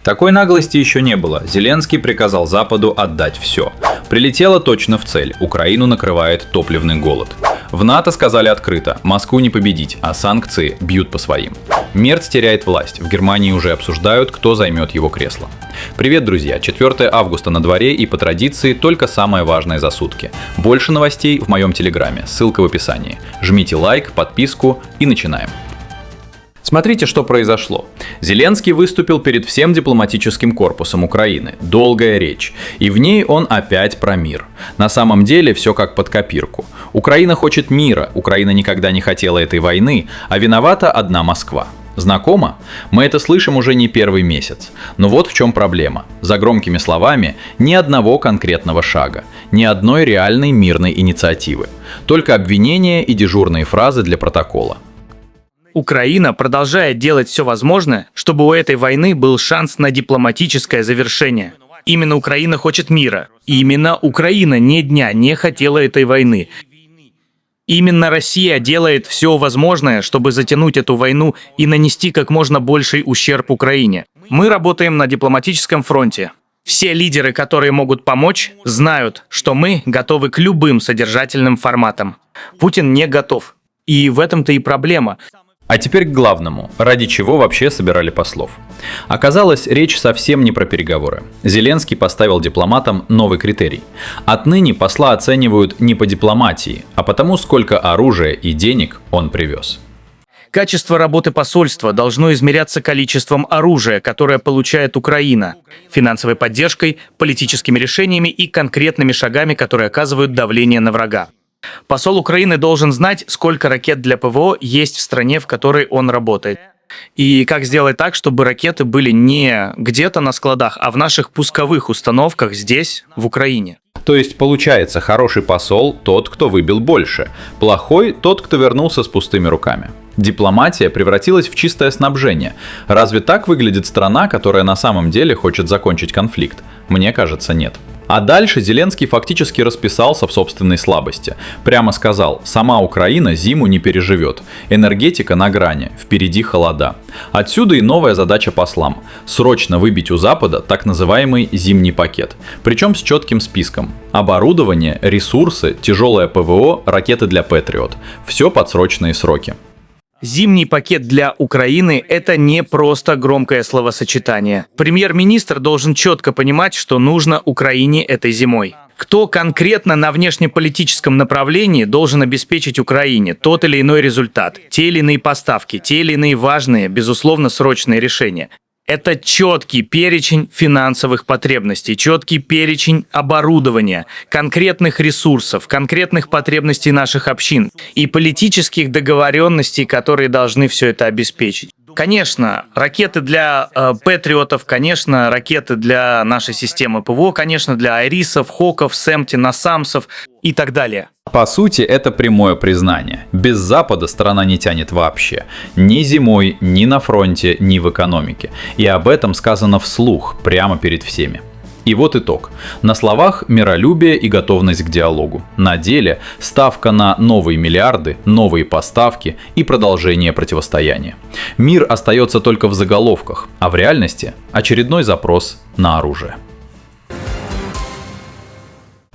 Такой наглости еще не было. Зеленский приказал Западу отдать все. Прилетело точно в цель. Украину накрывает топливный голод. В НАТО сказали открыто: Москву не победить, а санкции бьют по своим. Мерц теряет власть. В Германии уже обсуждают, кто займет его кресло. Привет, друзья. 4 августа на дворе, и по традиции только самое важное за сутки. Больше новостей в моем телеграме. Ссылка в описании. Жмите лайк, подписку и начинаем. Смотрите, что произошло. Зеленский выступил перед всем дипломатическим корпусом Украины. Долгая речь. И в ней он опять про мир. На самом деле все как под копирку. Украина хочет мира, Украина никогда не хотела этой войны, а виновата одна Москва. Знакомо? Мы это слышим уже не первый месяц. Но вот в чем проблема. За громкими словами ни одного конкретного шага, ни одной реальной мирной инициативы. Только обвинения и дежурные фразы для протокола. Украина продолжает делать все возможное, чтобы у этой войны был шанс на дипломатическое завершение. Именно Украина хочет мира. Именно Украина ни дня не хотела этой войны. Именно Россия делает все возможное, чтобы затянуть эту войну и нанести как можно больший ущерб Украине. Мы работаем на дипломатическом фронте. Все лидеры, которые могут помочь, знают, что мы готовы к любым содержательным форматам. Путин не готов. И в этом-то и проблема. А теперь к главному. Ради чего вообще собирали послов? Оказалось, речь совсем не про переговоры. Зеленский поставил дипломатам новый критерий. Отныне посла оценивают не по дипломатии, а потому, сколько оружия и денег он привез. Качество работы посольства должно измеряться количеством оружия, которое получает Украина, финансовой поддержкой, политическими решениями и конкретными шагами, которые оказывают давление на врага. Посол Украины должен знать, сколько ракет для ПВО есть в стране, в которой он работает. И как сделать так, чтобы ракеты были не где-то на складах, а в наших пусковых установках здесь, в Украине. То есть получается, хороший посол – тот, кто выбил больше, плохой – тот, кто вернулся с пустыми руками. Дипломатия превратилась в чистое снабжение. Разве так выглядит страна, которая на самом деле хочет закончить конфликт? Мне кажется, нет. А дальше Зеленский фактически расписался в собственной слабости. Прямо сказал: сама Украина зиму не переживет. Энергетика на грани, впереди холода. Отсюда и новая задача послам – срочно выбить у Запада так называемый зимний пакет. Причем с четким списком. Оборудование, ресурсы, тяжелое ПВО, ракеты для Патриот. Все под срочные сроки. Зимний пакет для Украины – это не просто громкое словосочетание. Премьер-министр должен четко понимать, что нужно Украине этой зимой. Кто конкретно на внешнеполитическом направлении должен обеспечить Украине тот или иной результат, те или иные поставки, те или иные важные, безусловно, срочные решения. Это четкий перечень финансовых потребностей, четкий перечень оборудования, конкретных ресурсов, конкретных потребностей наших общин и политических договоренностей, которые должны все это обеспечить. Конечно, ракеты для патриотов, конечно, ракеты для нашей системы ПВО, конечно, для айрисов, хоков, сэмти, насамсов и так далее. По сути, это прямое признание. Без Запада страна не тянет вообще. Ни зимой, ни на фронте, ни в экономике. И об этом сказано вслух, прямо перед всеми. И вот итог. На словах миролюбие и готовность к диалогу. На деле ставка на новые миллиарды, новые поставки и продолжение противостояния. Мир остается только в заголовках, а в реальности очередной запрос на оружие.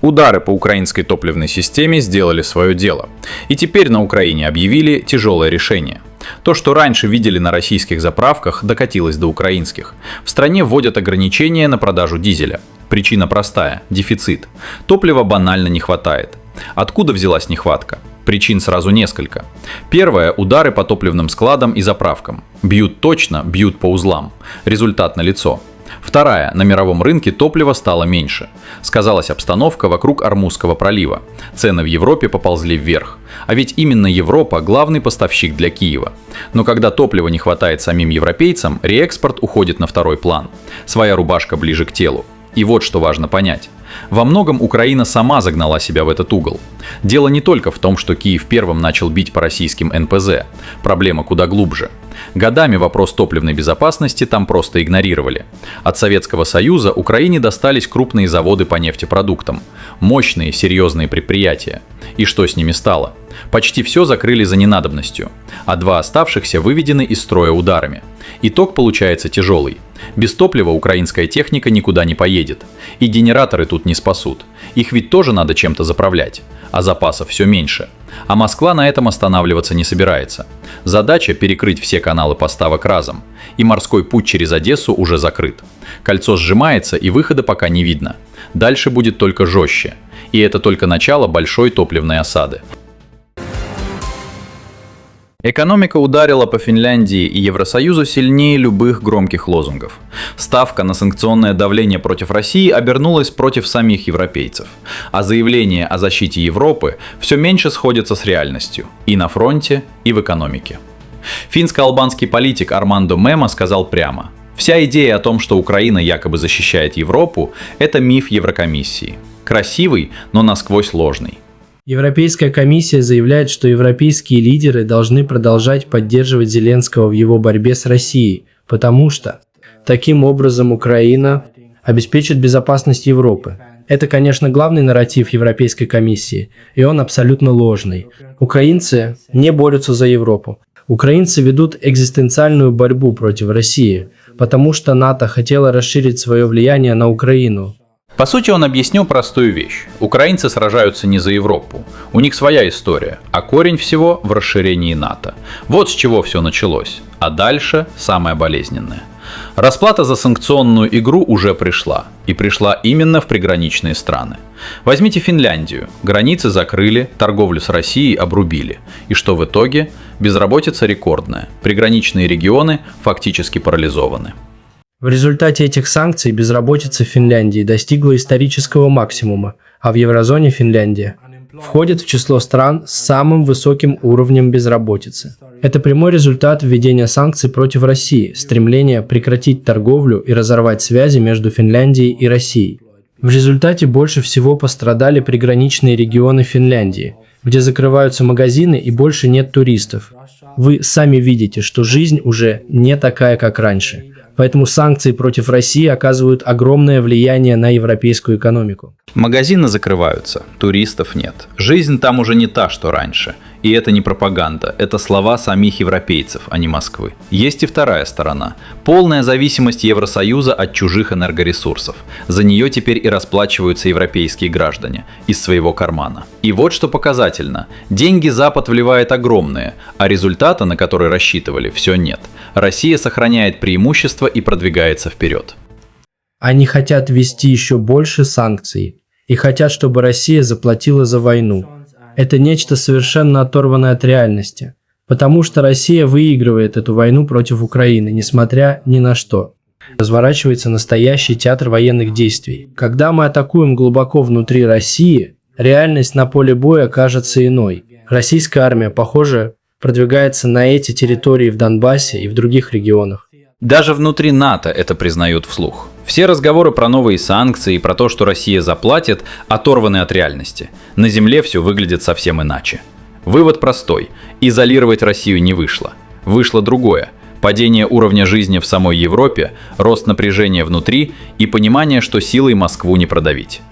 Удары по украинской топливной системе сделали свое дело. И теперь на Украине объявили тяжелое решение. То, что раньше видели на российских заправках, докатилось до украинских. В стране вводят ограничения на продажу дизеля. Причина простая – дефицит. Топлива банально не хватает. Откуда взялась нехватка? Причин сразу несколько. Первое – удары по топливным складам и заправкам. Бьют точно, бьют по узлам. Результат налицо. Вторая – на мировом рынке топлива стало меньше. Сказалась обстановка вокруг Ормузского пролива. Цены в Европе поползли вверх. А ведь именно Европа – главный поставщик для Киева. Но когда топлива не хватает самим европейцам, реэкспорт уходит на второй план. Своя рубашка ближе к телу. И вот что важно понять. Во многом Украина сама загнала себя в этот угол. Дело не только в том, что Киев первым начал бить по российским НПЗ. Проблема куда глубже. Годами вопрос топливной безопасности там просто игнорировали. От Советского Союза Украине достались крупные заводы по нефтепродуктам. Мощные, серьезные предприятия. И что с ними стало? Почти все закрыли за ненадобностью, а 2 оставшихся выведены из строя ударами. Итог получается тяжелый. Без топлива украинская техника никуда не поедет. И генераторы тут не спасут. Их ведь тоже надо чем-то заправлять. А запасов все меньше. А Москва на этом останавливаться не собирается. Задача – перекрыть все каналы поставок разом. И морской путь через Одессу уже закрыт. Кольцо сжимается, и выхода пока не видно. Дальше будет только жестче. И это только начало большой топливной осады. Экономика ударила по Финляндии и Евросоюзу сильнее любых громких лозунгов. Ставка на санкционное давление против России обернулась против самих европейцев, а заявления о защите Европы все меньше сходятся с реальностью и на фронте, и в экономике. Финско-албанский политик Армандо Мема сказал прямо: «Вся идея о том, что Украина якобы защищает Европу, это миф Еврокомиссии. Красивый, но насквозь ложный». Европейская комиссия заявляет, что европейские лидеры должны продолжать поддерживать Зеленского в его борьбе с Россией, потому что таким образом Украина обеспечит безопасность Европы. Это, конечно, главный нарратив Европейской комиссии, и он абсолютно ложный. Украинцы не борются за Европу. Украинцы ведут экзистенциальную борьбу против России, потому что НАТО хотело расширить свое влияние на Украину. По сути, он объяснил простую вещь. Украинцы сражаются не за Европу. У них своя история, а корень всего в расширении НАТО. Вот с чего все началось. А дальше самое болезненное. Расплата за санкционную игру уже пришла. И пришла именно в приграничные страны. Возьмите Финляндию. Границы закрыли, торговлю с Россией обрубили. И что в итоге? Безработица рекордная. Приграничные регионы фактически парализованы. В результате этих санкций безработица в Финляндии достигла исторического максимума, а в еврозоне Финляндия входит в число стран с самым высоким уровнем безработицы. Это прямой результат введения санкций против России, стремления прекратить торговлю и разорвать связи между Финляндией и Россией. В результате больше всего пострадали приграничные регионы Финляндии, где закрываются магазины и больше нет туристов. Вы сами видите, что жизнь уже не такая, как раньше. Поэтому санкции против России оказывают огромное влияние на европейскую экономику. Магазины закрываются, туристов нет. Жизнь там уже не та, что раньше. И это не пропаганда, это слова самих европейцев, а не Москвы. Есть и вторая сторона. Полная зависимость Евросоюза от чужих энергоресурсов. За нее теперь и расплачиваются европейские граждане из своего кармана. И вот что показательно. Деньги Запад вливает огромные, а результата, на который рассчитывали, все нет. Россия сохраняет преимущество и продвигается вперед. Они хотят ввести еще больше санкций и хотят, чтобы Россия заплатила за войну. Это нечто совершенно оторванное от реальности, потому что Россия выигрывает эту войну против Украины, несмотря ни на что. Разворачивается настоящий театр военных действий. Когда мы атакуем глубоко внутри России, реальность на поле боя кажется иной. Российская армия, похоже, продвигается на эти территории в Донбассе и в других регионах. Даже внутри НАТО это признают вслух. Все разговоры про новые санкции и про то, что Россия заплатит, оторваны от реальности. На земле все выглядит совсем иначе. Вывод простой. Изолировать Россию не вышло. Вышло другое. Падение уровня жизни в самой Европе, рост напряжения внутри и понимание, что силой Москву не продавить.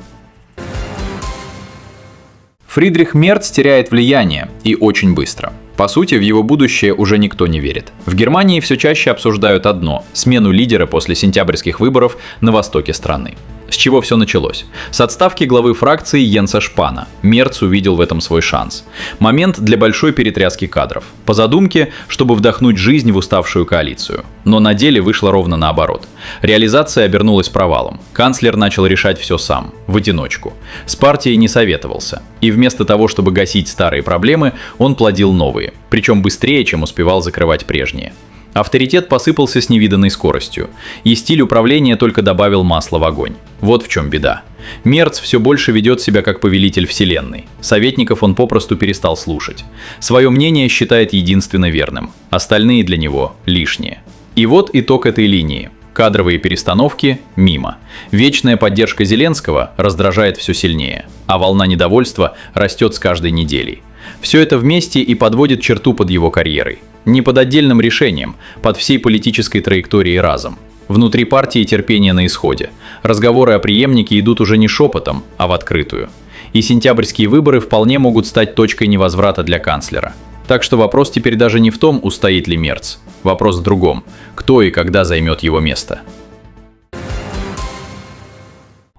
Фридрих Мерц теряет влияние, и очень быстро. По сути, в его будущее уже никто не верит. В Германии все чаще обсуждают одно – смену лидера после сентябрьских выборов на востоке страны. С чего все началось? С отставки главы фракции Йенса Шпана. Мерц увидел в этом свой шанс. Момент для большой перетряски кадров. По задумке, чтобы вдохнуть жизнь в уставшую коалицию. Но на деле вышло ровно наоборот. Реализация обернулась провалом. Канцлер начал решать все сам, в одиночку. С партией не советовался. И вместо того, чтобы гасить старые проблемы, он плодил новые. Причем быстрее, чем успевал закрывать прежние. Авторитет посыпался с невиданной скоростью, и стиль управления только добавил масла в огонь. Вот в чем беда. Мерц все больше ведет себя как повелитель вселенной. Советников он попросту перестал слушать. Свое мнение считает единственно верным. Остальные для него лишние. И вот итог этой линии. Кадровые перестановки – мимо. Вечная поддержка Зеленского раздражает все сильнее, а волна недовольства растет с каждой неделей. Все это вместе и подводит черту под его карьерой. Не под отдельным решением, под всей политической траекторией разом. Внутри партии терпение на исходе. Разговоры о преемнике идут уже не шепотом, а в открытую. И сентябрьские выборы вполне могут стать точкой невозврата для канцлера. Так что вопрос теперь даже не в том, устоит ли Мерц. Вопрос в другом. Кто и когда займет его место.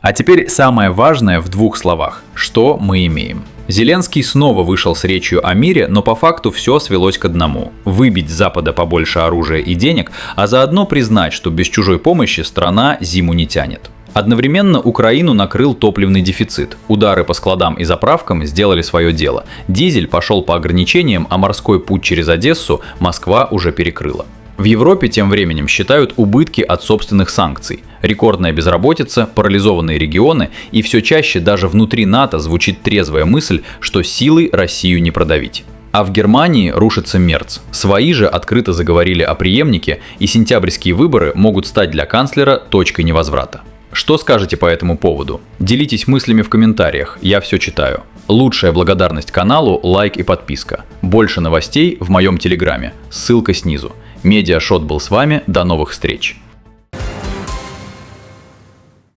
А теперь самое важное в двух словах. Что мы имеем? Зеленский снова вышел с речью о мире, но по факту все свелось к одному – выбить с Запада побольше оружия и денег, а заодно признать, что без чужой помощи страна зиму не тянет. Одновременно Украину накрыл топливный дефицит. Удары по складам и заправкам сделали свое дело. Дизель пошел по ограничениям, а морской путь через Одессу Москва уже перекрыла. В Европе тем временем считают убытки от собственных санкций. Рекордная безработица, парализованные регионы и все чаще даже внутри НАТО звучит трезвая мысль, что силой Россию не продавить. А в Германии рушится Мерц. Свои же открыто заговорили о преемнике, и сентябрьские выборы могут стать для канцлера точкой невозврата. Что скажете по этому поводу? Делитесь мыслями в комментариях, я все читаю. Лучшая благодарность каналу – лайк и подписка. Больше новостей в моем телеграме, ссылка снизу. Медиашот был с вами, до новых встреч.